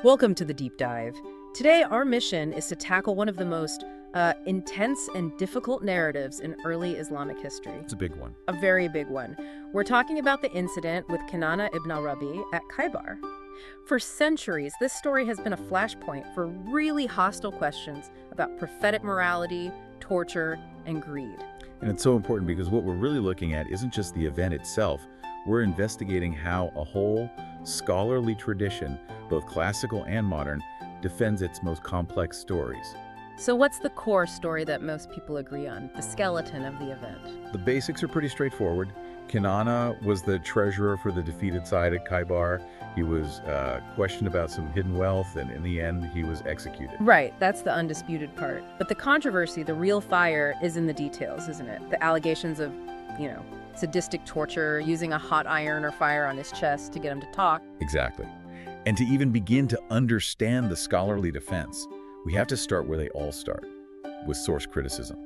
Welcome to the Deep Dive. Today, our mission is to tackle one of the most intense and difficult narratives in early Islamic history. It's a big one. A very big one. We're talking about the incident with Kinana ibn al-Rabi at Khyber. For centuries, this story has been a flashpoint for really hostile questions about prophetic morality, torture, and greed. And it's so important because what we're really looking at isn't just the event itself. We're investigating how a whole scholarly tradition, both classical and modern, defends its most complex stories. So what's the core story that most people agree on, the skeleton of the event? The basics are pretty straightforward. Kinana was the treasurer for the defeated side at Khyber. He was questioned about some hidden wealth, and in the end, he was executed. Right, that's the undisputed part. But the controversy, the real fire, is in the details, isn't it? The allegations of, sadistic torture, using a hot iron or fire on his chest to get him to talk. Exactly. And to even begin to understand the scholarly defense, we have to start where they all start, with source criticism.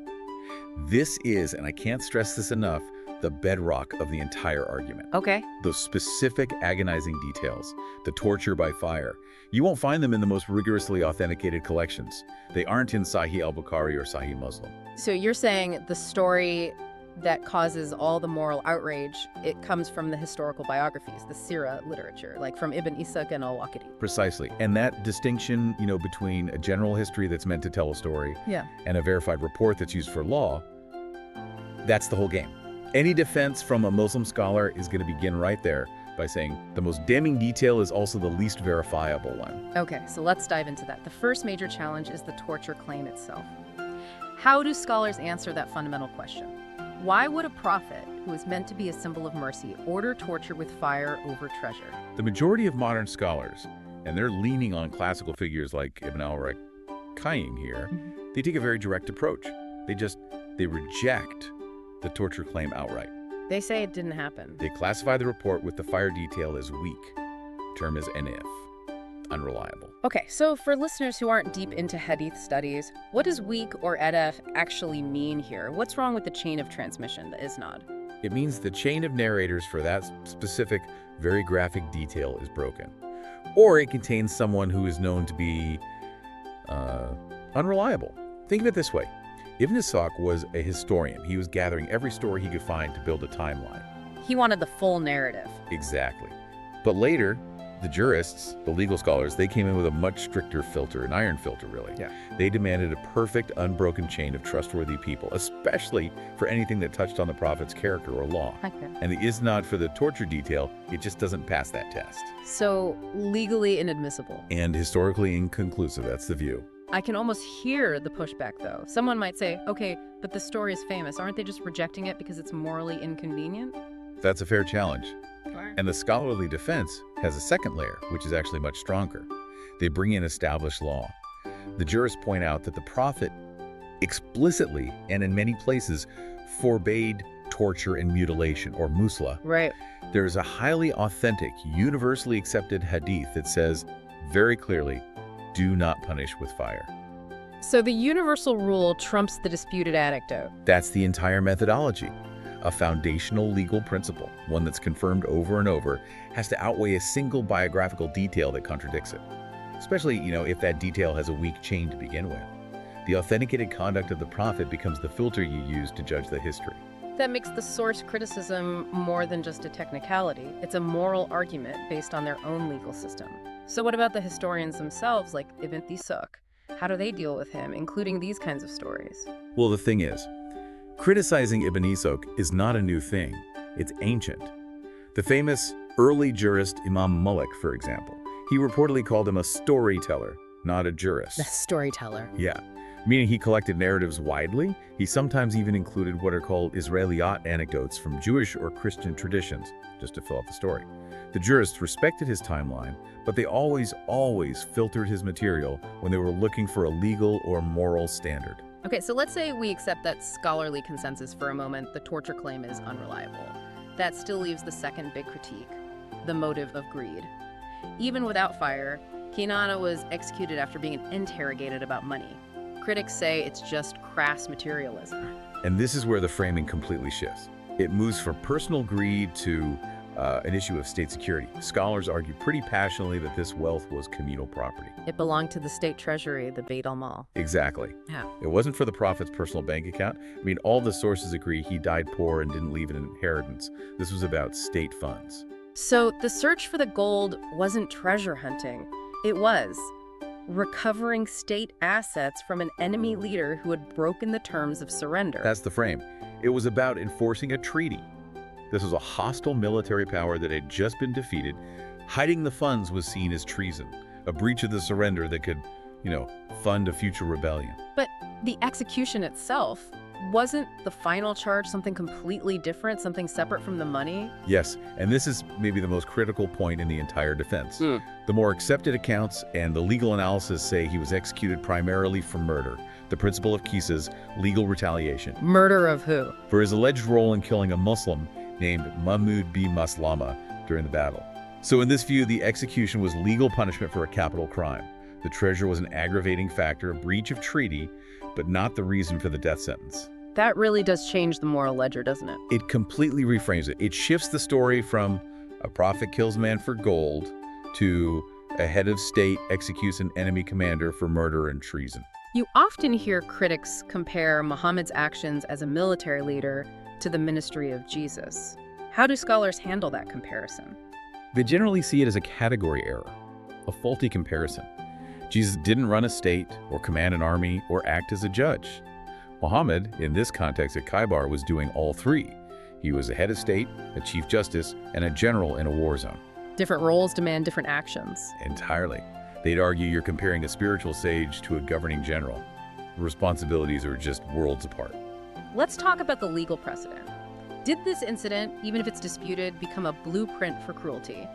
This is, and I can't stress this enough, the bedrock of the entire argument. Okay. Those specific agonizing details, the torture by fire, you won't find them in the most rigorously authenticated collections. They aren't in Sahih al-Bukhari or Sahih Muslim. So you're saying the story that causes all the moral outrage, it comes from the historical biographies, the Sirah literature, like from Ibn Ishaq and al-Waqidi. Precisely. And that distinction, between a general history that's meant to tell a story and a verified report that's used for law, that's the whole game. Any defense from a Muslim scholar is going to begin right there by saying the most damning detail is also the least verifiable one. Okay, so let's dive into that. The first major challenge is the torture claim itself. How do scholars answer that fundamental question? Why would a prophet, who is meant to be a symbol of mercy, order torture with fire over treasure? The majority of modern scholars, and they're leaning on classical figures like Ibn al-Qayyim here, they take a very direct approach. They reject the torture claim outright. They say it didn't happen. They classify the report with the fire detail as weak. The term is enif, unreliable. Okay, so for listeners who aren't deep into hadith studies, what does weak or edf actually mean here? What's wrong with the chain of transmission, the isnad? It means the chain of narrators for that specific, very graphic detail is broken. Or it contains someone who is known to be unreliable. Think of it this way. Ibn Ishaq was a historian. He was gathering every story he could find to build a timeline. He wanted the full narrative. Exactly. But later, the jurists, the legal scholars, they came in with a much stricter filter, an iron filter, really. Yeah. They demanded a perfect, unbroken chain of trustworthy people, especially for anything that touched on the prophet's character or law. Okay. And the isnad for the torture detail, it just doesn't pass that test. So, legally inadmissible. And historically inconclusive, that's the view. I can almost hear the pushback, though. Someone might say, okay, but the story is famous. Aren't they just rejecting it because it's morally inconvenient? That's a fair challenge. Sure. And the scholarly defense has a second layer, which is actually much stronger. They bring in established law. The jurists point out that the prophet explicitly, and in many places, forbade torture and mutilation, or musla. Right. There is a highly authentic, universally accepted hadith that says very clearly, do not punish with fire. So the universal rule trumps the disputed anecdote. That's the entire methodology. A foundational legal principle, one that's confirmed over and over, has to outweigh a single biographical detail that contradicts it. Especially, if that detail has a weak chain to begin with. The authenticated conduct of the prophet becomes the filter you use to judge the history. That makes the source criticism more than just a technicality. It's a moral argument based on their own legal system. So what about the historians themselves, like Ibn Ishaq? How do they deal with him, including these kinds of stories? Well, the thing is, criticizing Ibn Ishaq is not a new thing. It's ancient. The famous early jurist Imam Malik, for example, he reportedly called him a storyteller, not a jurist. The storyteller. Yeah, meaning he collected narratives widely. He sometimes even included what are called Israeliyat anecdotes from Jewish or Christian traditions, just to fill out the story. The jurists respected his timeline, but they always filtered his material when they were looking for a legal or moral standard. Okay, so let's say we accept that scholarly consensus for a moment. The torture claim is unreliable. That still leaves the second big critique, the motive of greed. Even without fire, Kinana was executed after being interrogated about money. Critics say it's just crass materialism. And this is where the framing completely shifts. It moves from personal greed to an issue of state security. Scholars argue pretty passionately that this wealth was communal property. It belonged to the state treasury, the Beit al-Mal. Exactly. Yeah. It wasn't for the prophet's personal bank account. I mean, all the sources agree he died poor and didn't leave an inheritance. This was about state funds. So the search for the gold wasn't treasure hunting. It was recovering state assets from an enemy leader who had broken the terms of surrender. That's the frame. It was about enforcing a treaty. This was a hostile military power that had just been defeated. Hiding the funds was seen as treason, a breach of the surrender that could, fund a future rebellion. But the execution itself, wasn't the final charge something completely different, something separate from the money? Yes, and this is maybe the most critical point in the entire defense. The more accepted accounts and the legal analysis say he was executed primarily for murder, the principle of cases, legal retaliation. Murder of who? For his alleged role in killing a Muslim named Mahmud b Maslama during the battle. So in this view, the execution was legal punishment for a capital crime. The treasure was an aggravating factor, a breach of treaty, but not the reason for the death sentence. That really does change the moral ledger, doesn't it? It completely reframes it. It shifts the story from a prophet kills man for gold to a head of state executes an enemy commander for murder and treason. You often hear critics compare Muhammad's actions as a military leader to the ministry of Jesus. How do scholars handle that comparison? They generally see it as a category error, a faulty comparison. Jesus didn't run a state or command an army or act as a judge. Muhammad, in this context at Khyber, was doing all three. He was a head of state, a chief justice, and a general in a war zone. Different roles demand different actions. Entirely. They'd argue you're comparing a spiritual sage to a governing general. The responsibilities are just worlds apart. Let's talk about the legal precedent. Did this incident, even if it's disputed, become a blueprint for cruelty?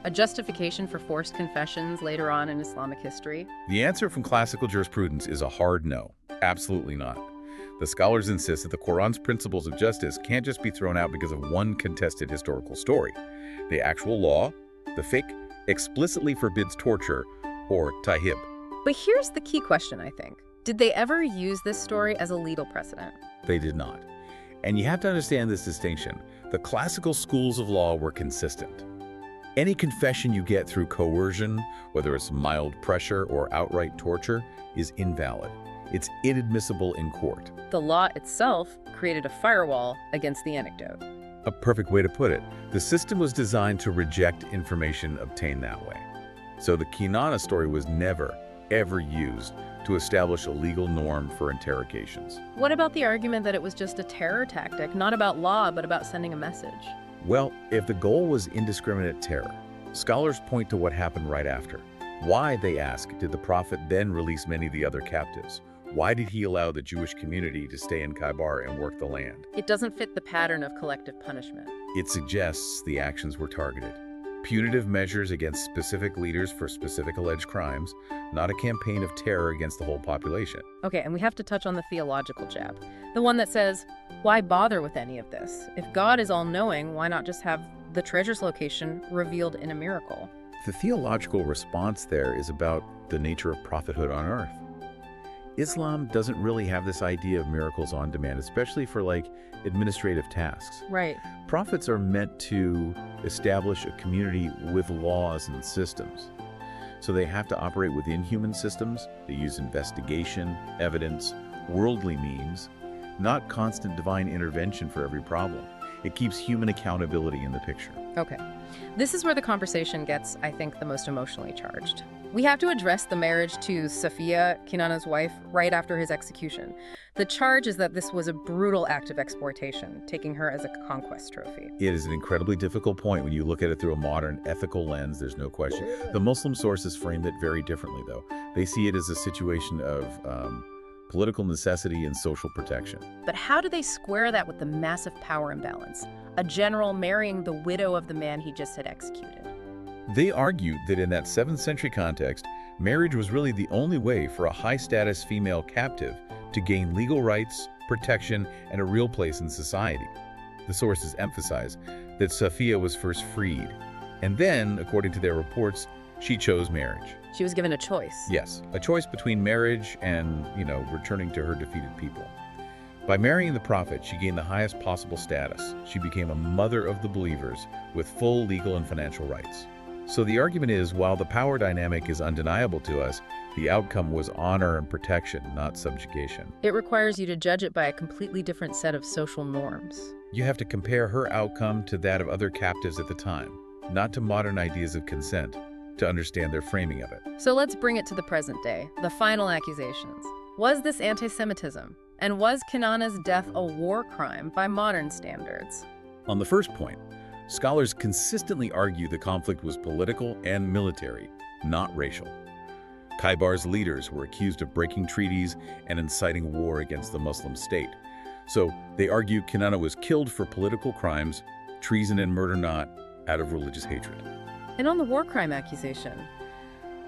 A justification for forced confessions later on in Islamic history? The answer from classical jurisprudence is a hard no. Absolutely not. The scholars insist that the Quran's principles of justice can't just be thrown out because of one contested historical story. The actual law, the fiqh, explicitly forbids torture or tahib. But here's the key question, I think. Did they ever use this story as a legal precedent? They did not. And you have to understand this distinction. The classical schools of law were consistent. Any confession you get through coercion, whether it's mild pressure or outright torture, is invalid. It's inadmissible in court. The law itself created a firewall against the anecdote. A perfect way to put it. The system was designed to reject information obtained that way. So the Kinana story was never, ever used to establish a legal norm for interrogations. What about the argument that it was just a terror tactic, not about law, but about sending a message? Well, if the goal was indiscriminate terror, scholars point to what happened right after. Why, they ask, did the prophet then release many of the other captives? Why did he allow the Jewish community to stay in Khyber and work the land? It doesn't fit the pattern of collective punishment. It suggests the actions were targeted. Punitive measures against specific leaders for specific alleged crimes, not a campaign of terror against the whole population. Okay, and we have to touch on the theological jab. The one that says, why bother with any of this? If God is all-knowing, why not just have the treasure's location revealed in a miracle? The theological response there is about the nature of prophethood on earth. Islam doesn't really have this idea of miracles on demand, especially for administrative tasks. Right. Prophets are meant to establish a community with laws and systems. So they have to operate within human systems. They use investigation, evidence, worldly means, not constant divine intervention for every problem. It keeps human accountability in the picture. Okay. This is where the conversation gets, I think, the most emotionally charged. We have to address the marriage to Safiya, Kinana's wife, right after his execution. The charge is that this was a brutal act of exploitation, taking her as a conquest trophy. It is an incredibly difficult point when you look at it through a modern ethical lens, there's no question. The Muslim sources frame it very differently, though. They see it as a situation of political necessity and social protection. But how do they square that with the massive power imbalance? A general marrying the widow of the man he just had executed. They argued that in that 7th century context, marriage was really the only way for a high-status female captive to gain legal rights, protection, and a real place in society. The sources emphasize that Safiya was first freed, and then, according to their reports, she chose marriage. She was given a choice. Yes, a choice between marriage and, returning to her defeated people. By marrying the prophet, she gained the highest possible status. She became a mother of the believers with full legal and financial rights. So the argument is, while the power dynamic is undeniable to us, the outcome was honor and protection, not subjugation. It requires you to judge it by a completely different set of social norms. You have to compare her outcome to that of other captives at the time, not to modern ideas of consent, to understand their framing of it. So let's bring it to the present day, the final accusations. Was this anti-Semitism? And was Kinana's death a war crime by modern standards? On the first point, scholars consistently argue the conflict was political and military, not racial. Khyber's leaders were accused of breaking treaties and inciting war against the Muslim state. So they argue Kinana was killed for political crimes, treason and murder not, out of religious hatred. And on the war crime accusation,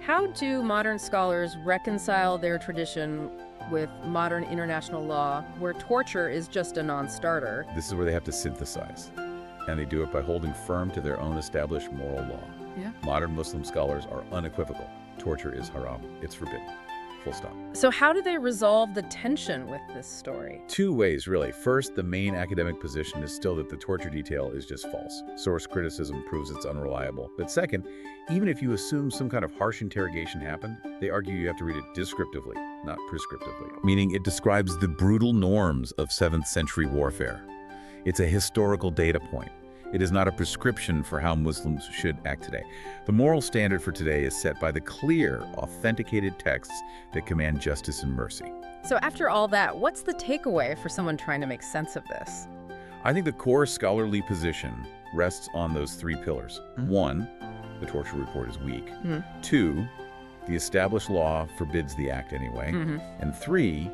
how do modern scholars reconcile their tradition with modern international law, where torture is just a non-starter? This is where they have to synthesize, and they do it by holding firm to their own established moral law. Yeah. Modern Muslim scholars are unequivocal. Torture is haram. It's forbidden. Full stop. So how do they resolve the tension with this story? Two ways, really. First, the main academic position is still that the torture detail is just false. Source criticism proves it's unreliable. But second, even if you assume some kind of harsh interrogation happened, they argue you have to read it descriptively, not prescriptively. Meaning it describes the brutal norms of 7th century warfare. It's a historical data point. It is not a prescription for how Muslims should act today. The moral standard for today is set by the clear, authenticated texts that command justice and mercy. So after all that, what's the takeaway for someone trying to make sense of this? I think the core scholarly position rests on those three pillars. One, the torture report is weak. Two, the established law forbids the act anyway. And three,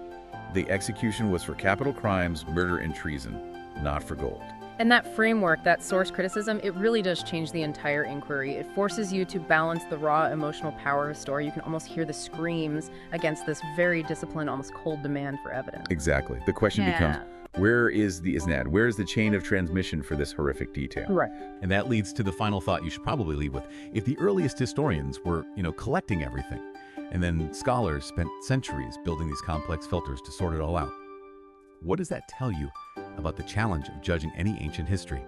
the execution was for capital crimes, murder, and treason, not for gold. And that framework, that source criticism, it really does change the entire inquiry. It forces you to balance the raw emotional power of a story. You can almost hear the screams against this very disciplined, almost cold demand for evidence. Exactly. The question becomes, where is the isnad? Where is the chain of transmission for this horrific detail? Right. And that leads to the final thought you should probably leave with. If the earliest historians were, collecting everything, and then scholars spent centuries building these complex filters to sort it all out, what does that tell you about the challenge of judging any ancient history?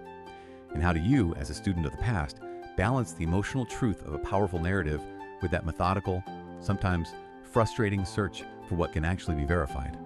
And how do you, as a student of the past, balance the emotional truth of a powerful narrative with that methodical, sometimes frustrating search for what can actually be verified?